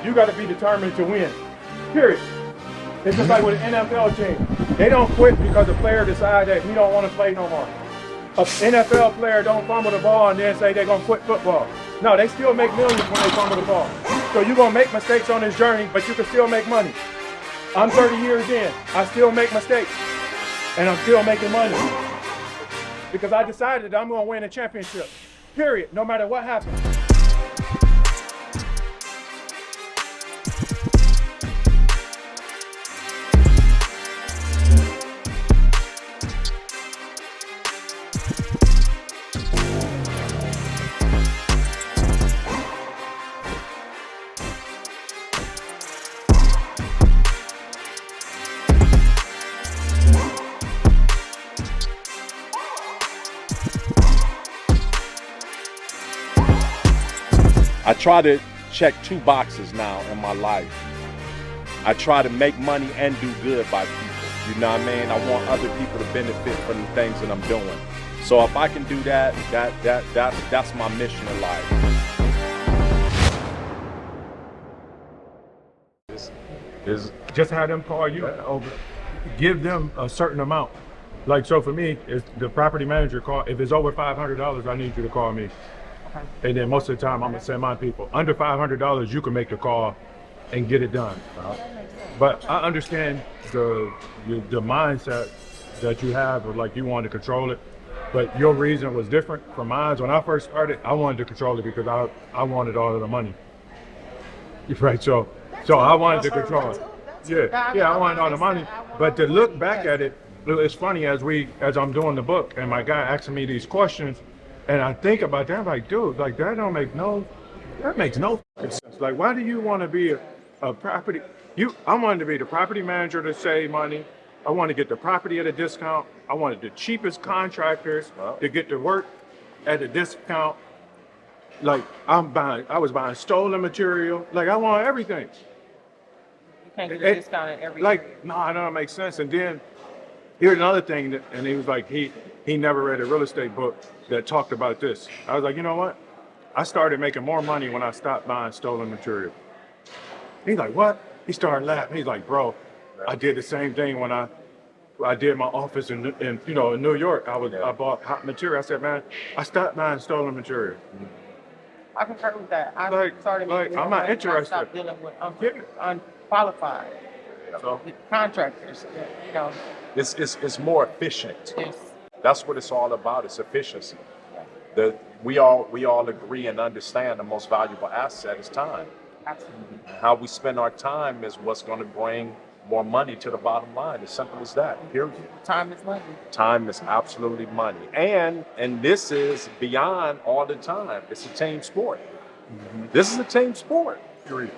You got to be determined to win. Period. It's just like with an NFL team. They don't quit because the player decides that he don't want to play no more. An NFL player don't fumble the ball and then say they're going to quit football. No, they still make millions when they fumble the ball. So you're going to make mistakes on this journey, but you can still make money. I'm 30 years in. I still make mistakes. And I'm still making money. Because I decided that I'm going to win a championship. Period. No matter what happens. I try to check two boxes now in my life. I try to make money and do good by people. You know what I mean? I want other people to benefit from the things that I'm doing. So if I can do that, that's my mission in life. Is just have them call you over, give them a certain amount. Like, so for me, it's the property manager call. If it's over $500, I need you to call me. Okay. And then most of the time, I'm gonna send my people. Under $500, you can make the call and get it done. But I understand the mindset that you have of like you want to control it. But your reason was different from mine. When I first started, I wanted to control it because I wanted all of the money. Right, so I wanted to control it. Yeah, I wanted all the money. But to look back at it, it's funny as I'm doing the book and my guy asking me these questions, and I think about that, I'm like, dude, like that makes no sense. Like, why do you want to be a property? I wanted to be the property manager to save money. I want to get the property at a discount. I wanted the cheapest contractors to get to work at a discount. Like I was buying stolen material. Like I want everything. You can't get a discount at everything. Like, no, it don't make sense. And then here's another thing, and he was like, he never read a real estate book that talked about this. I was like, you know what? I started making more money when I stopped buying stolen material. He's like, what? He started laughing. He's like, bro, I did the same thing when I did my office in New York. I bought hot material. I said, man, I stopped buying stolen material. I concur with that. I started making I'm not interested. I stopped dealing with unqualified contractors. You know, It's more efficient. yes. That's what it's all about. It's efficiency. We all agree and understand the most valuable asset is time. Absolutely. How we spend our time is what's going to bring more money to the bottom line. As simple as that. Period. Time is money. Time is absolutely money, and this is beyond all the time. It's a team sport. Mm-hmm. This is a team sport. Period.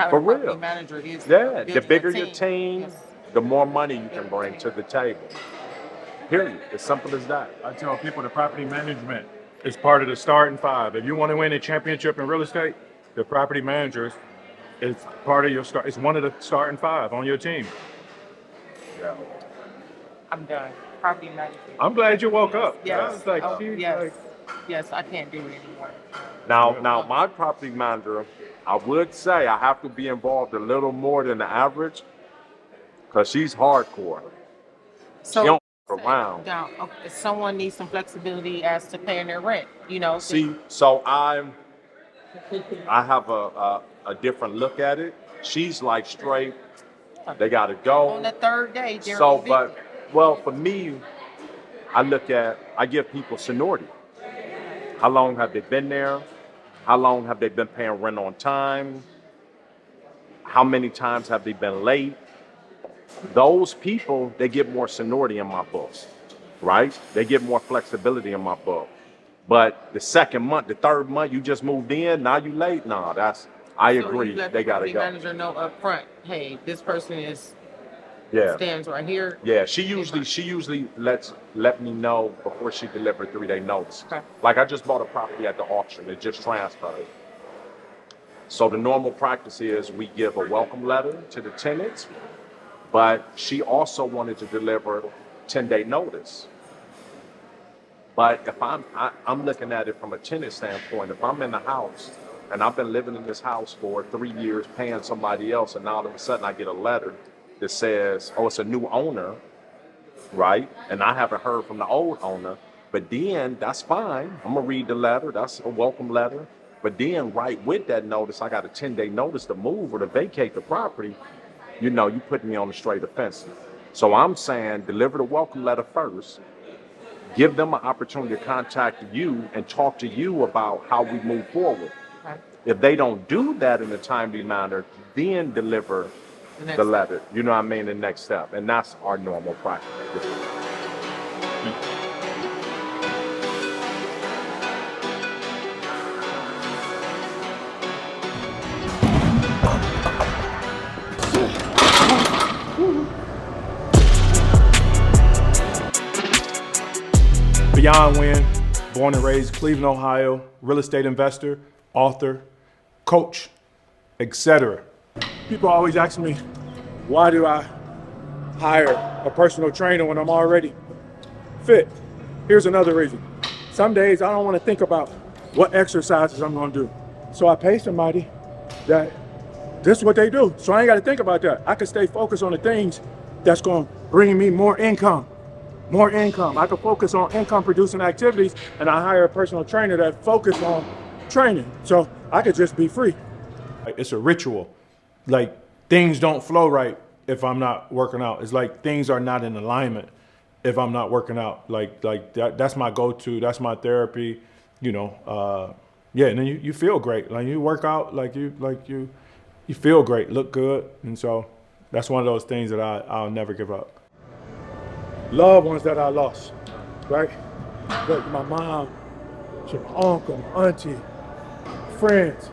For real. Manager is the bigger your team, yes, the more money you can bring to the table. Period. As simple as that. I tell people the property management is part of the starting five. If you want to win a championship in real estate, the property manager is part of your start. It's one of the starting five on your team. Yeah. I'm done. Property management. I'm glad you woke up. Yes. I was like, yes, I can't do it anymore. Now, my property manager, I would say I have to be involved a little more than the average because she's hardcore. So, she don't f around. Now, if someone needs some flexibility as to paying their rent, See, so I have a different look at it. She's like straight. They got to go on the third day. For me, I give people seniority. How long have they been there? How long have they been paying rent on time? How many times have they been late? Those people, they get more seniority in my books, right? They get more flexibility in my book. But the second month, the third month, you just moved in, now you late? No, I agree. You let they got to go. The manager know up front, hey, this person stands right here. Yeah, she usually let me know before she delivered 3-day notice. Okay. Like I just bought a property at the auction. It just transferred. So the normal practice is we give a welcome letter to the tenants, but she also wanted to deliver 10-day notice. But if I'm looking at it from a tenant standpoint, if I'm in the house And I've been living in this house for 3 years, paying somebody else, and now all of a sudden I get a letter that says, oh, it's a new owner, right? And I haven't heard from the old owner. But then that's fine. I'm gonna read the letter. That's a welcome letter. But then right with that notice, I got a 10-day notice to move or to vacate the property. You know, you put me on the straight offensive. So I'm saying deliver the welcome letter first. Give them an opportunity to contact you and talk to you about how we move forward. Okay. If they don't do that in a timely manner, then deliver the letter. You know what I mean? The next step. And that's our normal practice. Beyond Win, born and raised Cleveland, Ohio, real estate investor, author, coach, etc. People always ask me, why do I hire a personal trainer when I'm already fit? Here's another reason. Some days I don't want to think about what exercises I'm going to do. So I pay somebody that this is what they do. So I ain't got to think about that. I can stay focused on the things that's going to bring me more income. More income. I can focus on income producing activities, and I hire a personal trainer that focus on training. So I could just be free. It's a ritual. Like things don't flow right if I'm not working out. It's like things are not in alignment if I'm not working out. Like that's my go-to. That's my therapy. You know. Yeah, and then you feel great. Like you work out, you feel great, look good, and so that's one of those things that I'll never give up. Loved ones that I lost, right? Like my mom, my uncle, my auntie, friends.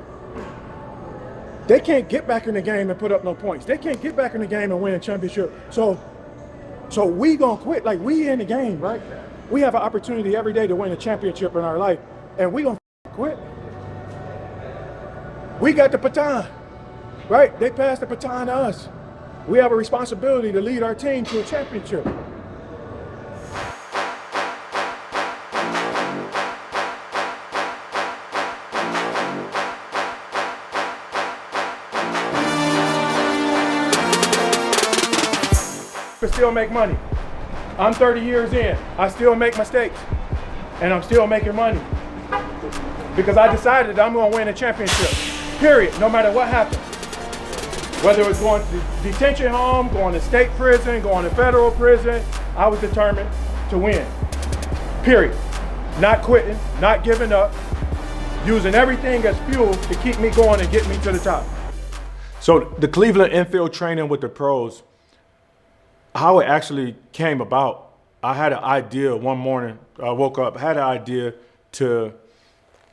They can't get back in the game and put up no points. They can't get back in the game and win a championship. So we gonna quit. Like we in the game, right? We have an opportunity every day to win a championship in our life, and we gonna quit. We got the baton, right? They passed the baton to us. We have a responsibility to lead our team to a championship. Still make money. I'm 30 years in. I still make mistakes, and I'm still making money because I decided I'm going to win a championship. Period. No matter what happens, whether it's going to detention home, going to state prison, going to federal prison, I was determined to win. Period. Not quitting, not giving up, using everything as fuel to keep me going and get me to the top. So the Cleveland infield training with the pros. How it actually came about, I had an idea one morning. I woke up, had an idea to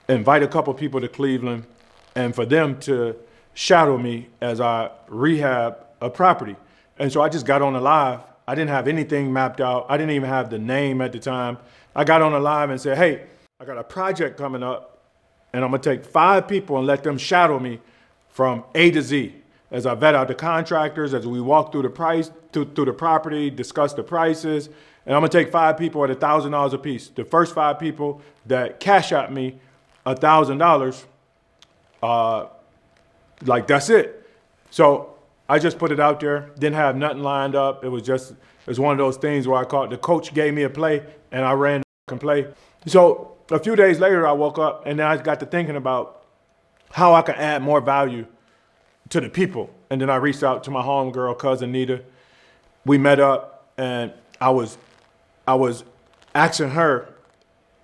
invite a couple people to Cleveland and for them to shadow me as I rehab a property. And so I just got on the live. I didn't have anything mapped out. I didn't even have the name at the time. I got on the live and said, hey, I got a project coming up and I'm gonna take 5 people and let them shadow me from A to Z. As I vet out the contractors, as we walk through the price, through the property, discuss the prices, and I'm gonna take 5 people at $1,000 a piece. The first 5 people that cash out me $1,000, like that's it. So I just put it out there, didn't have nothing lined up. It was one of those things where I caught the coach gave me a play and I ran the play. So a few days later I woke up and then I got to thinking about how I could add more value to the people. And then I reached out to my homegirl, cousin Nita. We met up and I was asking her,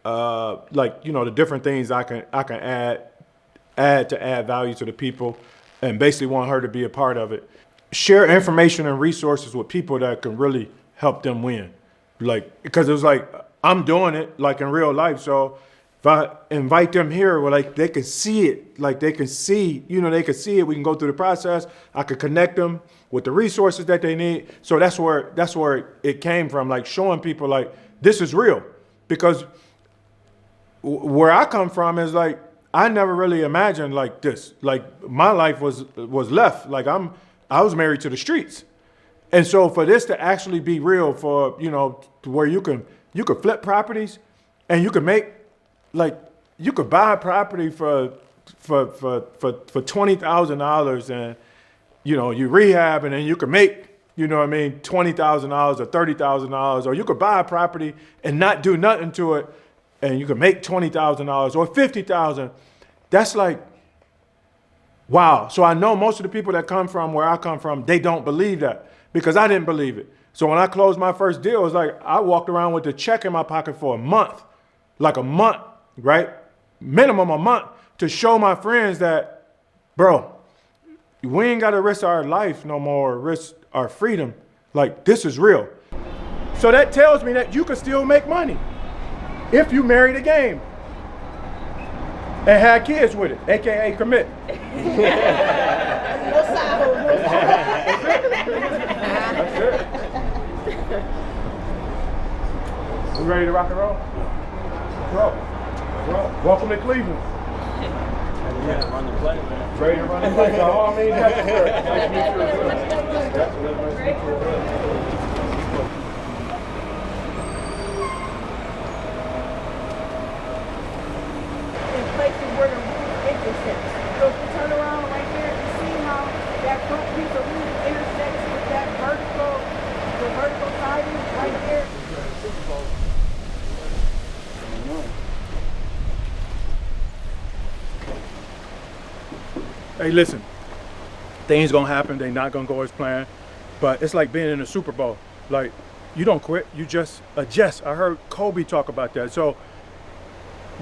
the different things I can add to add value to the people and basically want her to be a part of it. Share information and resources with people that can really help them win. Because it was like, I'm doing it like in real life. So if I invite them here, well, like they can see it, they can see it. We can go through the process. I could connect them with the resources that they need. So that's where it came from, like showing people like this is real. Because where I come from is like, I never really imagined like this. Like my life was left. Like I was married to the streets. And so for this to actually be real, for, to where you could flip properties and you could make, you could buy a property for for $20,000 and, you know, you rehab and then you can make, you know what I mean, $20,000 or $30,000, or you could buy a property and not do nothing to it and you can make $20,000 or $50,000. That's like, wow. So I know most of the people that come from where I come from, they don't believe that because I didn't believe it. So when I closed my first deal, it was like I walked around with the check in my pocket for a month, like a month, right? Minimum a month, to show my friends that, bro, we ain't got to risk our life no more, risk our freedom. Like, this is real. So that tells me that you can still make money if you marry the game and have kids with it, AKA commit. That's it. We ready to rock and roll? Let's roll. Welcome to Cleveland. Ready to run the play, man. Ready to run the play. By all means necessary. Nice to meet you as well. In places where the roof intersects. So if you turn around right there, you see how that front piece of roof intersects with that the vertical siding right there. Hey, listen, things gonna happen. They not gonna go as planned, but it's like being in a Super Bowl. Like, you don't quit, you just adjust. I heard Kobe talk about that. So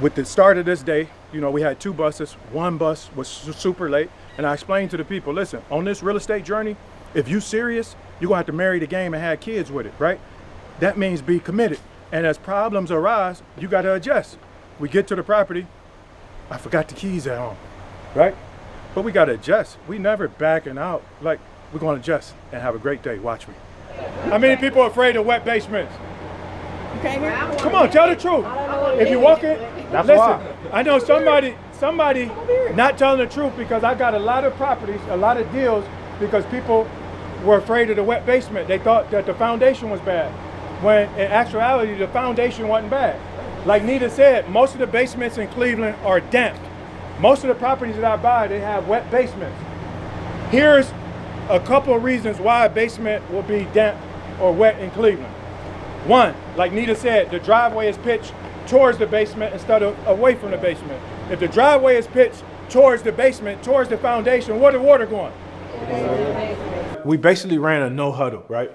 with the start of this day, you know, we had 2 buses. One bus was super late, and I explained to the people, listen, on this real estate journey, if you serious, you're gonna have to marry the game and have kids with it, right? That means be committed. And as problems arise, you gotta adjust. We get to the property, I forgot the keys at home, right? But we gotta adjust. We never backing out. Like, we're gonna adjust and have a great day. Watch me. How many people are afraid of wet basements? Come on, tell the truth. If you walk in, listen, I know somebody not telling the truth, because I got a lot of properties, a lot of deals, because people were afraid of the wet basement. They thought that the foundation was bad, when in actuality, the foundation wasn't bad. Like Nita said, most of the basements in Cleveland are damp. Most of the properties that I buy, they have wet basements. Here's a couple of reasons why a basement will be damp or wet in Cleveland. One, like Nita said, the driveway is pitched towards the basement instead of away from the basement. If the driveway is pitched towards the basement, towards the foundation, where the water going? We basically ran a no huddle, right?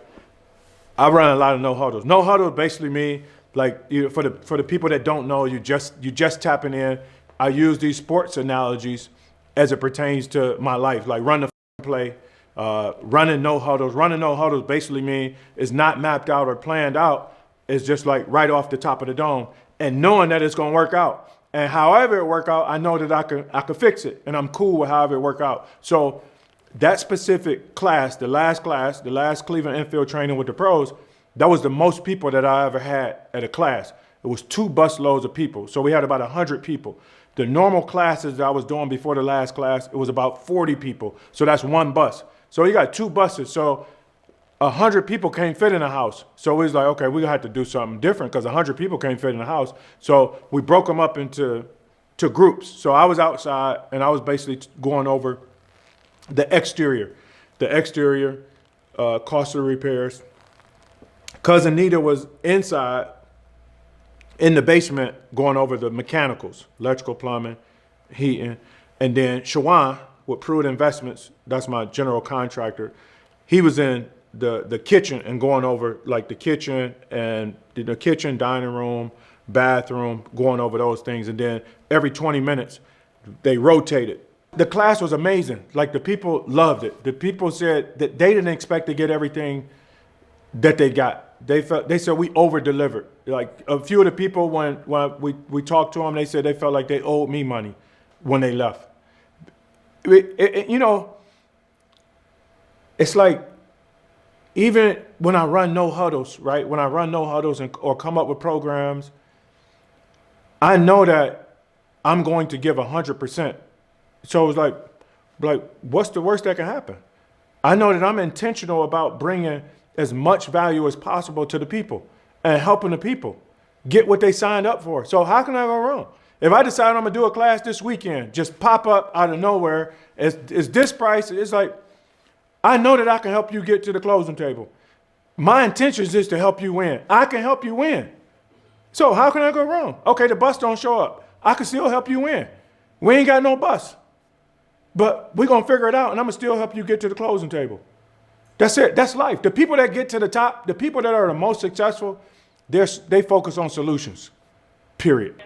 I run a lot of no huddles. No huddle basically mean, like, for the people that don't know, you just tapping in. I use these sports analogies as it pertains to my life, like run the play, running no huddles. Running no huddles basically mean it's not mapped out or planned out. It's just like right off the top of the dome, and knowing that it's gonna work out. And however it work out, I know that I can fix it, and I'm cool with however it work out. So that specific class, the last Cleveland infield training with the pros, that was the most people that I ever had at a class. It was 2 bus loads of people. So we had about 100 people. The normal classes that I was doing before the last class, it was about 40 people. So that's 1 bus. So you got 2 buses. So 100 people can't fit in a house. So we was like, okay, we're gonna have to do something different because 100 people can't fit in a house. So we broke them up into groups. So I was outside and I was basically going over the exterior, cost of repairs. Cousin Nita was inside in the basement going over the mechanicals, electrical, plumbing, heating. And then Shawan with Pruitt Investments, that's my general contractor, he was in the kitchen and going over like the kitchen, dining room, bathroom, going over those things. And then every 20 minutes, they rotated. The class was amazing. Like, the people loved it. The people said that they didn't expect to get everything that they got. They said we over-delivered. Like, a few of the people, when we talked to them, they said they felt like they owed me money when they left. You know, it's like, even when I run no huddles, right? When I run no huddles or come up with programs, I know that I'm going to give 100%. So it's like, what's the worst that can happen? I know that I'm intentional about bringing as much value as possible to the people and helping the people get what they signed up for. So how can I go wrong? If I decide I'm gonna do a class this weekend, just pop up out of nowhere, it's this price, it's like, I know that I can help you get to the closing table. My intention is to help you win. I can help you win. So how can I go wrong? Okay, the bus don't show up. I can still help you win. We ain't got no bus. But we're gonna figure it out and I'm gonna still help you get to the closing table. That's it, that's life. The people that get to the top, the people that are the most successful, they focus on solutions, period.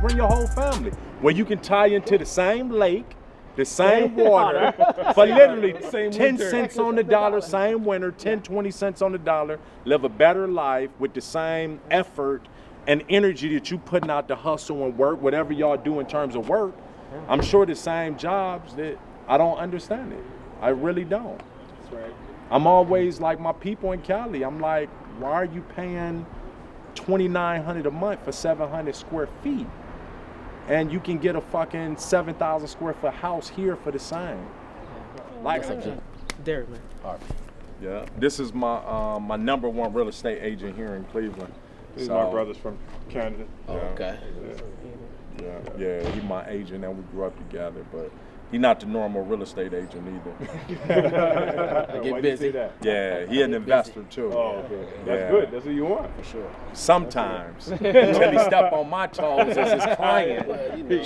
Bring your whole family, where you can tie into the same lake, the same water, for literally 10 cents on the dollar, same winter, 10, 20 cents on the dollar, live a better life with the same effort and energy that you putting out to hustle and work, whatever y'all do in terms of work. I'm sure the same jobs that I don't understand it. I really don't. That's right. I'm always like my people in Cali. I'm like, why are you paying $2,900 a month for 700 square feet? And you can get a fucking 7,000 square foot house here for the same. Like, Derek, man. yeah. This is my my number one real estate agent here in Cleveland. These are my brothers from Canada. Oh, okay. Yeah, he my agent and we grew up together, but he's not the normal real estate agent either. I get busy. Yeah, he an investor too. Oh, okay. That's Yeah. good. That's what you want. For sure. Sometimes, until he step on my toes as his client.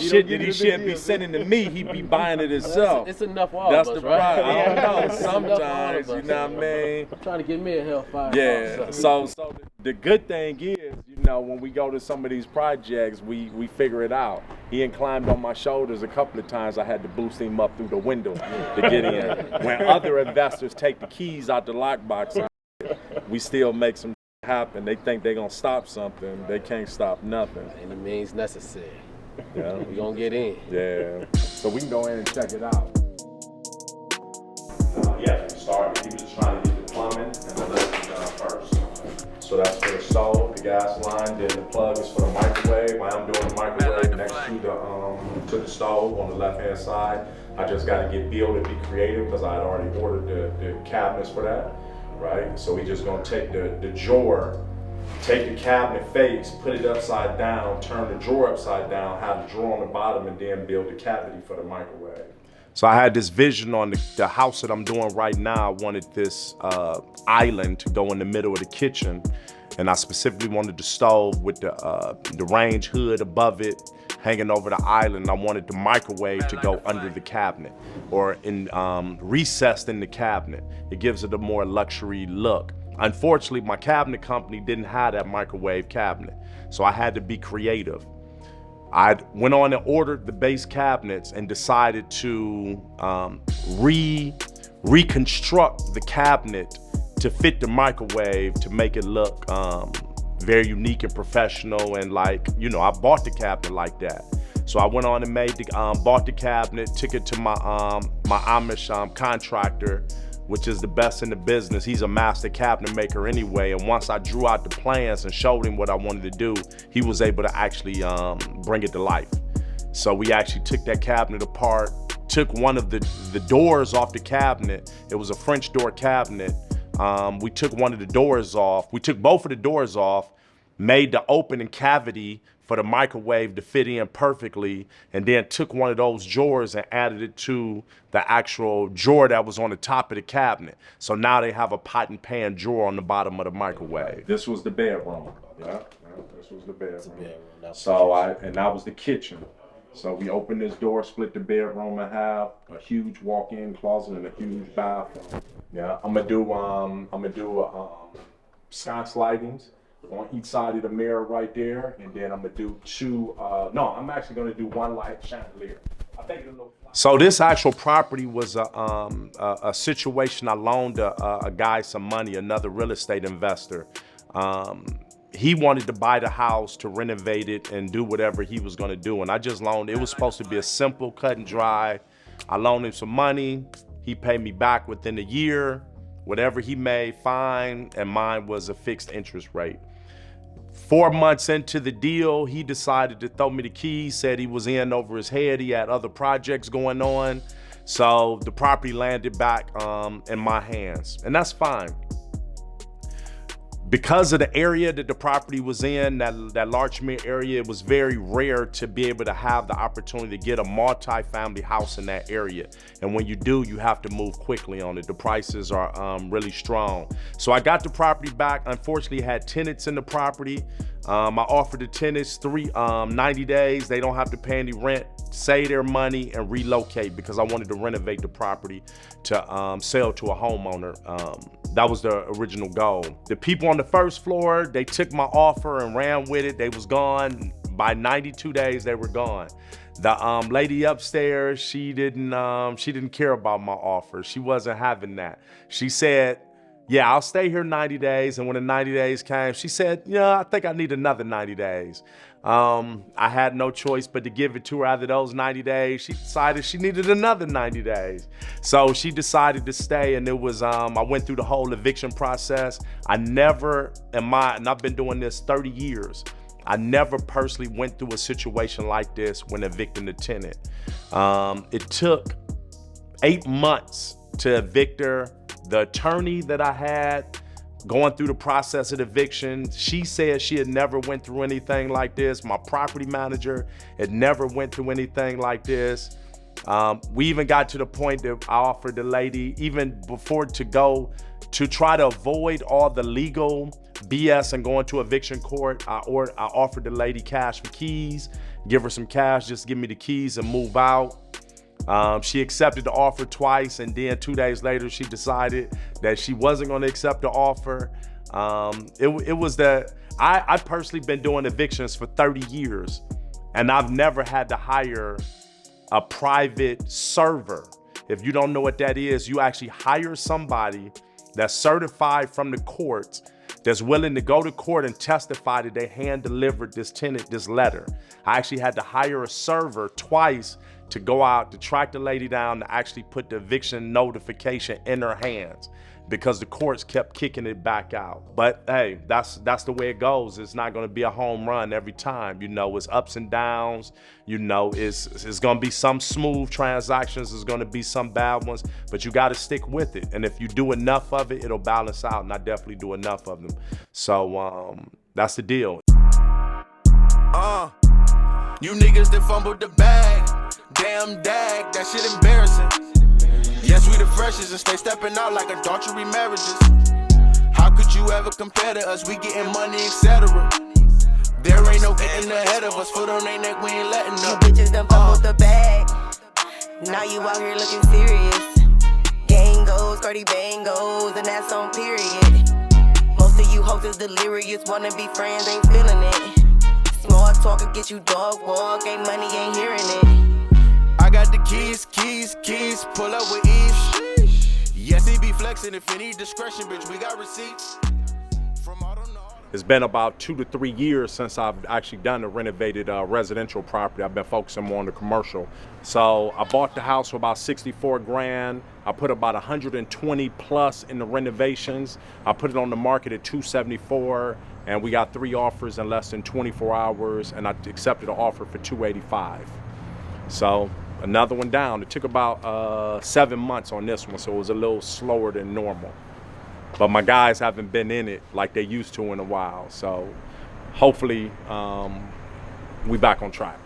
Shit that he shouldn't be sending to me, he be buying it himself. It's enough for all That's of us, the right? problem. I don't know. It's enough for all of Sometimes, you us. know what I mean? I'm trying to get me a hellfire. Yeah. So the good thing is, you know, when we go to some of these projects, we figure it out. He ain't climbed on my shoulders a couple of times. I had to boost him up through the window to get in. When other investors take the keys out the lockbox, we still make some happen. They think they're gonna stop something. They can't stop nothing. Any means necessary. Yeah. We gonna get in. Yeah. So we can go in and check it out. Yeah, we started. He was trying to get the plumbing and the electric done first. So that's for the stove, the gas line, then the plug is for the microwave. While I'm doing the microwave next to the stove on the left-hand side, I just got to get Bill to be creative because I had already ordered the cabinets for that, right? So we just gonna take the drawer, take the cabinet face, put it upside down, turn the drawer upside down, have the drawer on the bottom, and then build the cavity for the microwave. So I had this vision on the house that I'm doing right now. I wanted this island to go in the middle of the kitchen, and I specifically wanted the stove with the range hood above it, hanging over the island. I wanted the microwave to go under the cabinet or recessed in the cabinet. It gives it a more luxury look. Unfortunately, my cabinet company didn't have that microwave cabinet, so I had to be creative. I went on and ordered the base cabinets and decided to reconstruct the cabinet to fit the microwave to make it look very unique and professional, and like, you know, I bought the cabinet like that. So I went on and bought the cabinet, took it to my Amish contractor, which is the best in the business. He's a master cabinet maker anyway. And once I drew out the plans and showed him what I wanted to do, he was able to actually bring it to life. So we actually took that cabinet apart, took one of the doors off the cabinet. It was a French door cabinet. We took one of the doors off. We took both of the doors off, made the opening cavity for the microwave to fit in perfectly, and then took one of those drawers and added it to the actual drawer that was on the top of the cabinet. So now they have a pot and pan drawer on the bottom of the microwave. This was the bedroom. Yeah, this was the bedroom. So and that was the kitchen. So we opened this door, split the bedroom in half, a huge walk-in closet and a huge bathroom. Yeah, I'm gonna do sconce lightings on each side of the mirror right there, and then I'm gonna do I'm actually gonna do one light chandelier. I think it'll look fly. So this actual property was a situation. I loaned a guy some money, another real estate investor. He wanted to buy the house to renovate it and do whatever he was gonna do, and I just loaned. It was supposed to be a simple cut and dry. I loaned him some money. He paid me back within a year. Whatever he made, fine, and mine was a fixed interest rate. 4 months into the deal, he decided to throw me the keys, said he was in over his head. He had other projects going on. So the property landed back in my hands, and that's fine. Because of the area that the property was in, that Larchmere area, it was very rare to be able to have the opportunity to get a multi-family house in that area. And when you do, you have to move quickly on it. The prices are really strong. So I got the property back. Unfortunately, had tenants in the property. I offered the tenants 90 days. They don't have to pay any rent, save their money, and relocate, because I wanted to renovate the property to sell to a homeowner. That was the original goal. The people on the first floor, they took my offer and ran with it. They was gone. By 92 days, they were gone. The lady upstairs, she didn't care about my offer. She wasn't having that. She said, yeah, I'll stay here 90 days. And when the 90 days came, she said, yeah, I think I need another 90 days. I had no choice but to give it to her. After those 90 days, she decided she needed another 90 days. So she decided to stay, and it was, I went through the whole eviction process. I never, and I've been doing this 30 years, I never personally went through a situation like this when evicting a tenant. It took 8 months to evict her. The attorney that I had going through the process of eviction, she said she had never went through anything like this. My property manager had never went through anything like this. We even got to the point that I offered the lady, even before to try to avoid all the legal BS and going to eviction court, I offered the lady cash for keys, give her some cash, just give me the keys and move out. She accepted the offer twice, and then 2 days later, she decided that she wasn't going to accept the offer. It was that I've personally been doing evictions for 30 years, and I've never had to hire a private server. If you don't know what that is, you actually hire somebody that's certified from the courts, that's willing to go to court and testify that they hand delivered this tenant this letter. I actually had to hire a server twice to go out to track the lady down to actually put the eviction notification in her hands, because the courts kept kicking it back out. But hey, that's the way it goes. It's not gonna be a home run every time. You know, it's ups and downs. You know, it's gonna be some smooth transactions, there's gonna be some bad ones, but you gotta stick with it. And if you do enough of it, it'll balance out, and I definitely do enough of them. So that's the deal. You niggas that fumbled the bag, damn dag, that shit embarrassing. Yes, we the freshest and stay stepping out like adultery marriages. How could you ever compare to us? We getting money, etc. There ain't no getting ahead of us. Foot on their neck, we ain't letting up. You bitches done fumbled the bag. Now you out here looking serious. Gang goes, Cardi bang goes, and that's on period. Most of you hoes is delirious, wanna be friends, ain't feeling it. Small talk will get you dog walk, ain't money, ain't hearing it. I got the keys, pull up with ease. Yes, he be flexing if any discretion, bitch, we got receipts. From all the know. It's been about 2 to 3 years since I've actually done a renovated residential property. I've been focusing more on the commercial. So I bought the house for about 64 grand. I put about 120 plus in the renovations. I put it on the market at 274, and we got 3 offers in less than 24 hours, and I accepted an offer for 285. So another one down. It took about 7 months on this one, so it was a little slower than normal. But my guys haven't been in it like they used to in a while. So hopefully we back on track.